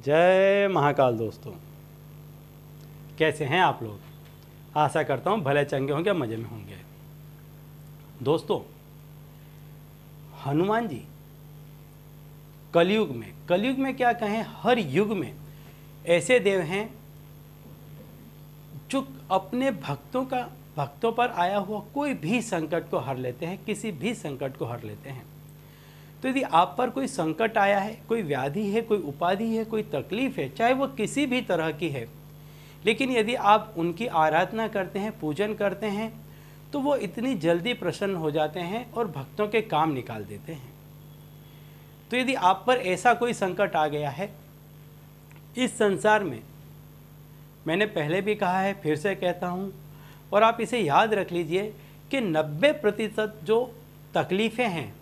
जय महाकाल दोस्तों, कैसे हैं आप लोग। आशा करता हूँ भले चंगे होंगे, मज़े में होंगे। दोस्तों, हनुमान जी कलयुग में क्या कहें, हर युग में ऐसे देव हैं जो अपने भक्तों पर आया हुआ कोई भी संकट को हर लेते हैं, किसी भी संकट को हर लेते हैं। तो यदि आप पर कोई संकट आया है, कोई व्याधि है, कोई उपाधि है, कोई तकलीफ है, चाहे वो किसी भी तरह की है, लेकिन यदि आप उनकी आराधना करते हैं, पूजन करते हैं, तो वो इतनी जल्दी प्रसन्न हो जाते हैं और भक्तों के काम निकाल देते हैं। तो यदि आप पर ऐसा कोई संकट आ गया है इस संसार में, मैंने पहले भी कहा है, फिर से कहता हूँ, और आप इसे याद रख लीजिए कि 90% जो तकलीफ़ें हैं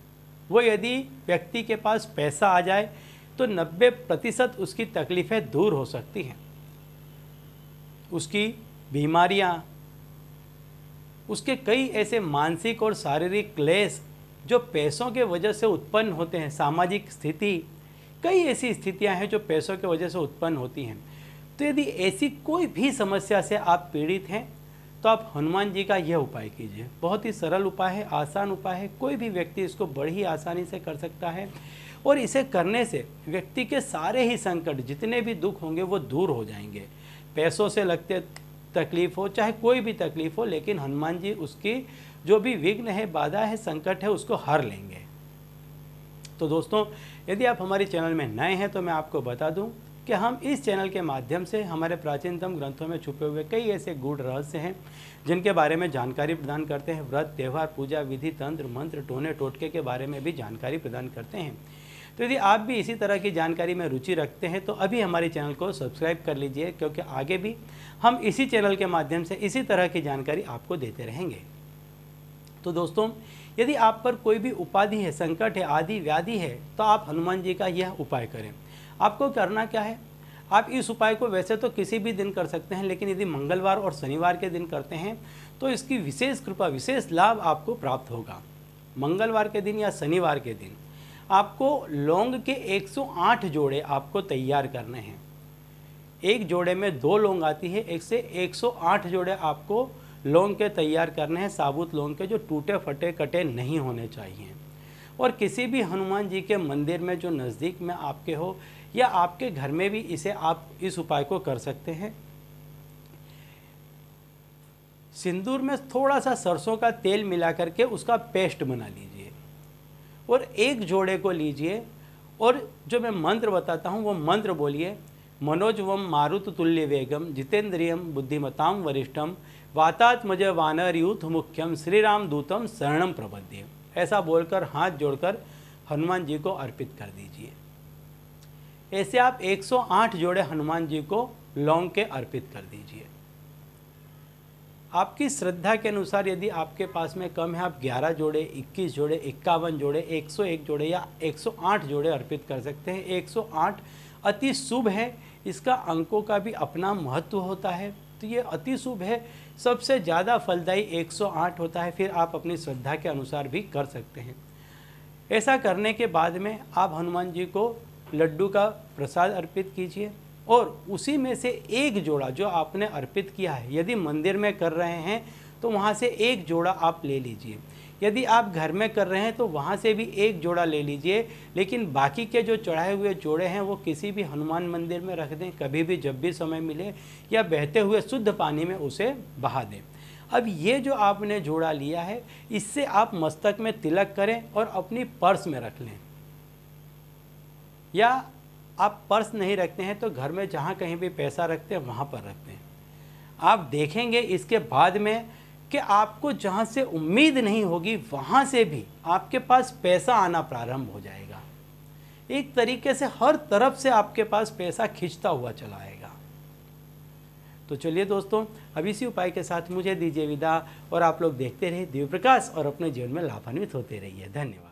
वो यदि व्यक्ति के पास पैसा आ जाए तो 90% उसकी तकलीफ़ें दूर हो सकती हैं। उसकी बीमारियां, उसके कई ऐसे मानसिक और शारीरिक क्लेश जो पैसों के वजह से उत्पन्न होते हैं, सामाजिक स्थिति, कई ऐसी स्थितियां हैं जो पैसों के वजह से उत्पन्न होती हैं। तो यदि ऐसी कोई भी समस्या से आप पीड़ित हैं तो आप हनुमान जी का यह उपाय कीजिए। बहुत ही सरल उपाय है, आसान उपाय है, कोई भी व्यक्ति इसको बड़ी ही आसानी से कर सकता है और इसे करने से व्यक्ति के सारे ही संकट, जितने भी दुख होंगे वो दूर हो जाएंगे। पैसों से लगते तकलीफ हो, चाहे कोई भी तकलीफ हो, लेकिन हनुमान जी उसकी जो भी विघ्न है, बाधा है, संकट है, उसको हर लेंगे। तो दोस्तों, यदि आप हमारे चैनल में नए हैं तो मैं आपको बता दूं कि हम इस चैनल के माध्यम से हमारे प्राचीनतम ग्रंथों में छुपे हुए कई ऐसे गूढ़ रहस्य हैं जिनके बारे में जानकारी प्रदान करते हैं। व्रत, त्यौहार, पूजा विधि, तंत्र मंत्र, टोने टोटके के बारे में भी जानकारी प्रदान करते हैं। तो यदि आप भी इसी तरह की जानकारी में रुचि रखते हैं तो अभी हमारे चैनल को सब्सक्राइब कर लीजिए, क्योंकि आगे भी हम इसी चैनल के माध्यम से इसी तरह की जानकारी आपको देते रहेंगे। तो दोस्तों, यदि आप पर कोई भी उपाधि है, संकट है, आदि व्याधि है, तो आप हनुमान जी का यह उपाय करें। आपको करना क्या है, आप इस उपाय को वैसे तो किसी भी दिन कर सकते हैं, लेकिन यदि मंगलवार और शनिवार के दिन करते हैं तो इसकी विशेष कृपा, विशेष लाभ आपको प्राप्त होगा। मंगलवार के दिन या शनिवार के दिन आपको लौंग के 108 जोड़े आपको तैयार करने हैं। एक जोड़े में 2 लौंग आती है, एक से 108 जोड़े आपको लौंग के तैयार करने हैं, साबुत लौंग के, जो टूटे फटे कटे नहीं होने चाहिए। और किसी भी हनुमान जी के मंदिर में जो नज़दीक में आपके हो या आपके घर में भी इसे आप इस उपाय को कर सकते हैं। सिंदूर में थोड़ा सा सरसों का तेल मिला करके उसका पेस्ट बना लीजिए और एक जोड़े को लीजिए और जो मैं मंत्र बताता हूँ वो मंत्र बोलिए। मनोजवम मारुत तुल्य वेगम जितेंद्रियम बुद्धिमताम वरिष्ठम वातात्मज वानरयूथ मुख्यम श्री राम दूतम शरणम प्रपद्ये। ऐसा बोलकर हाथ जोड़कर हनुमान जी को अर्पित कर दीजिए। ऐसे आप 108 जोड़े हनुमान जी को लौंग के अर्पित कर दीजिए। आपकी श्रद्धा के अनुसार यदि आपके पास में कम है, आप 11 जोड़े, 21 जोड़े, 51 जोड़े, 101 जोड़े या 108 जोड़े अर्पित कर सकते हैं। 108 अति शुभ है, इसका अंकों का भी अपना महत्व होता है, तो ये अति शुभ है। सबसे ज़्यादा फलदायी 108 होता है। फिर आप अपनी श्रद्धा के अनुसार भी कर सकते हैं। ऐसा करने के बाद में आप हनुमान जी को लड्डू का प्रसाद अर्पित कीजिए और उसी में से एक जोड़ा जो आपने अर्पित किया है, यदि मंदिर में कर रहे हैं तो वहाँ से एक जोड़ा आप ले लीजिए। यदि आप घर में कर रहे हैं तो वहाँ से भी एक जोड़ा ले लीजिए, लेकिन बाकी के जो चढ़ाए हुए जोड़े हैं वो किसी भी हनुमान मंदिर में रख दें, कभी भी जब भी समय मिले, या बहते हुए शुद्ध पानी में उसे बहा दें। अब ये जो आपने जोड़ा लिया है, इससे आप मस्तक में तिलक करें और अपनी पर्स में रख लें, या आप पर्स नहीं रखते हैं तो घर में जहाँ कहीं भी पैसा रखते हैं वहाँ पर रखते हैं। आप देखेंगे इसके बाद में कि आपको जहाँ से उम्मीद नहीं होगी वहाँ से भी आपके पास पैसा आना प्रारंभ हो जाएगा। एक तरीके से हर तरफ से आपके पास पैसा खिंचता हुआ चला आएगा। तो चलिए दोस्तों, अब इसी उपाय के साथ मुझे दीजिए विदा और आप लोग देखते रहिए दिव्य प्रकाश और अपने जीवन में लाभान्वित होते रहिए। धन्यवाद।